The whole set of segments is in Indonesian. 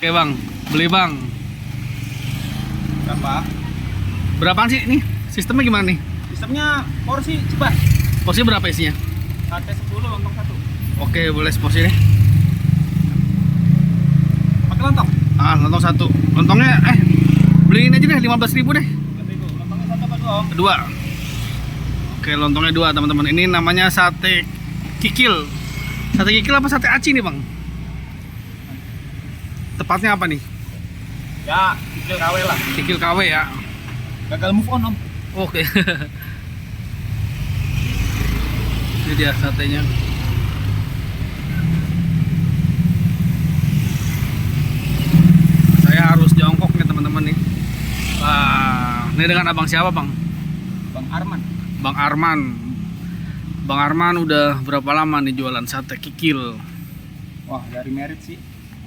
Oke bang, beli bang. Berapa? Berapaan sih ini? Sistemnya gimana nih? Sistemnya porsi cepat. Porsi berapa isinya? Sate 10, lontong 1. Oke, boleh seporsi deh. Pakai lontong? Lontong 1. Lontongnya beliin aja deh 15.000 deh. Itu lontongnya 1 apa 2 om? Kedua. Oke, lontongnya 2 teman-teman. Ini namanya sate kikil. Sate kikil apa sate aci nih bang? Tepatnya apa nih? Ya, kikil KW lah. Kikil KW ya. Gagal move on om. Oke. Ini dia satenya. Saya harus jongkok nih teman-teman nih. Wah, ini dengan abang siapa bang? Bang Arman. Bang Arman. Bang Arman udah berapa lama nih jualan sate kikil? Wah, dari merit sih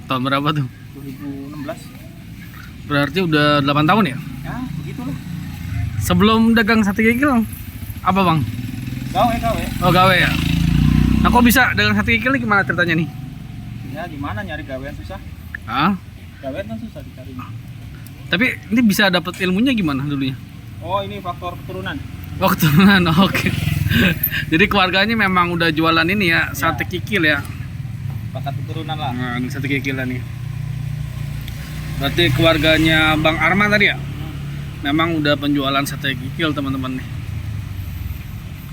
Tahun berapa tuh? 2016. Berarti udah 8 tahun ya? Ya, begitulah. Sebelum dagang sate kikil apa bang? Gawe. Oh gawe ya. Nah kok bisa dagang sate kikil nih gimana ceritanya nih? Ya, gimana nyari gawean susah. Ah? Gawean kan susah dicari. Tapi ini bisa dapat ilmunya gimana dulunya? Oh, ini faktor keturunan. Oh keturunan, oke. Jadi keluarganya memang udah jualan ini ya, sate kikil ya. Bakat keturunan lah. Nah, ini sate kikil nih. Berarti keluarganya Bang Arman tadi ya? Memang udah penjualan sate kikil teman-teman nih.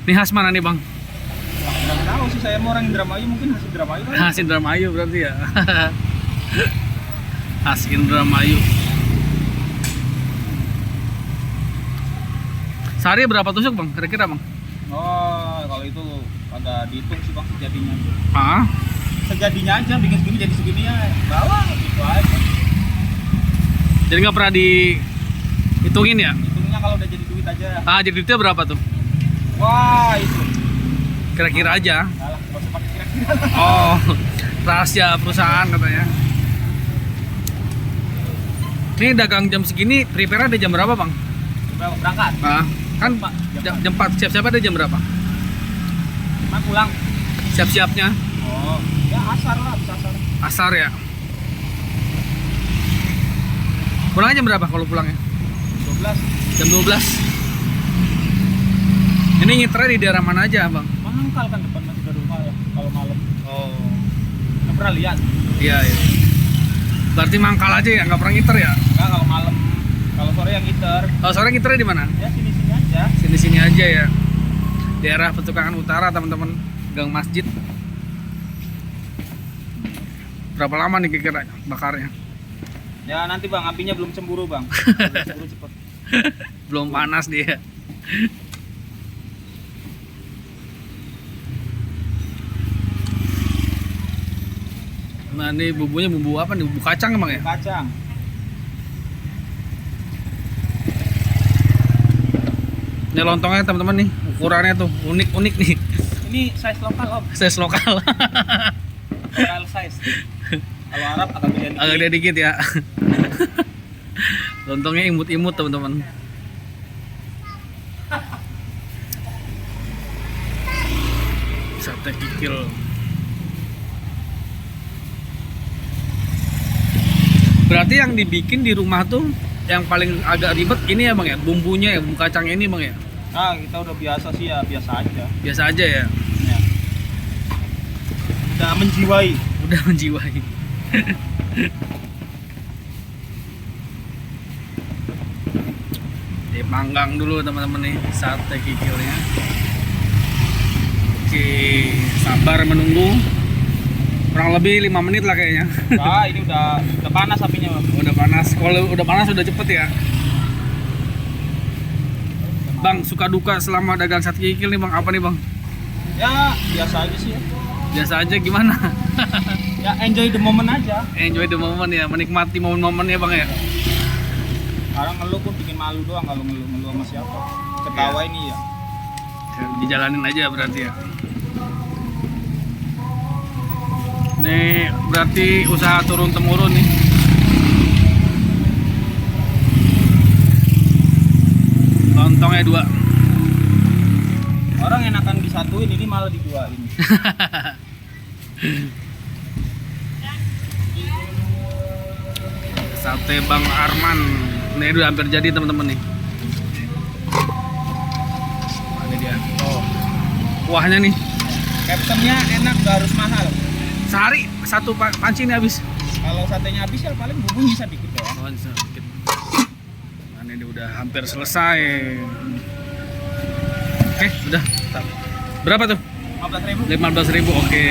Ini khas mana nih bang? Wah, nggak tahu sih, saya mau orang Indramayu, mungkin khas Indramayu kan. Khas Indramayu berarti ya. Khas Indramayu. Sehari berapa tusuk bang? Kira-kira bang? Oh, kalau itu agak dihitung sih bang, sejadinya. Ah? Sejadinya aja, bikin segini jadi segini ya, bawa gitu aja. Jadi nggak pernah dihitungin ya? Hitungnya kalau udah jadi duit aja. Jadi duitnya berapa tuh? Wah, itu. Kira-kira aja. Salah, nggak usah pakai kira-kira. Oh, rahasia perusahaan katanya. Ini dagang jam segini, prepare ada jam berapa bang? Berapa berangkat? Kan jam 4, siap-siap ada jam berapa? Cuma pulang. Siap-siapnya Oh, ya asar lah, bisa asar. asar ya. Pulangnya jam berapa kalau pulangnya? 12. Jam 12. Ini ngiternya di daerah mana aja bang? Mangkal kan depan masih ada rumah ya, kalau malam. Oh, Nggak pernah lihat. iya iya. Berarti mangkal aja ya, nggak pernah ngiter ya? Nggak, kalau malam. Kalau sore yang ngiter. Kalau sore ngiternya di mana? Ya sini-sini aja. Sini-sini aja ya. Daerah Petukangan Utara teman-teman, gang masjid. Berapa lama nih kira-kira bakarnya? Ya nanti bang, apinya belum cemburu bang. Kalau cemburu cepet. Belum panas dia. Nah ini bumbunya bumbu apa nih? Bumbu kacang emang ya? Kacang. Ini lontongnya teman-teman nih, ukurannya tuh unik-unik nih. Ini size lokal om. Size lokal. Lokal size. Kalau Arab agak beda dikit. Agak gede dikit ya. Lontongnya imut-imut teman-teman. Sate kikil. Berarti yang dibikin di rumah tuh yang paling agak ribet ini ya bang ya, bumbunya ya, bumbu kacang ini bang ya. Nah, kita udah biasa sih ya, biasa aja. Biasa aja ya. Ya. Udah menjiwai. Udah menjiwai. Dipanggang dulu teman-teman nih sate kikilnya. Oke, sabar menunggu. Kurang lebih 5 menit lah kayaknya. Nah, ini udah panas apinya bang. Udah panas. Kalau udah panas udah cepet ya. Bang, suka duka selama dagang sate kikil nih bang, apa nih bang? Ya biasa aja sih ya. Biasa aja gimana? Ya enjoy the moment aja. Enjoy the moment ya, menikmati momen-momennya bang ya. Sekarang ngeluh pun bikin malu doang, kalau ngeluh sama siapa. Ketawa ini ya. Dijalanin aja berarti ya. Ini berarti usaha turun temurun nih. Lontongnya 2. Orang enakan disatuin, ini malah diduain. Sate Bang Arman. Ini udah hampir jadi teman-teman nih. Nah, ini dia. Oh. Kuahnya nih. Captionnya enak gak harus mahal. Sehari satu panci ini habis. Kalau satenya habis ya paling bumbunya sedikit doang. Oh, sedikit. Nah, ini udah hampir selesai. Oke, udah. Berapa tuh? 15.000. 15.000. Oke.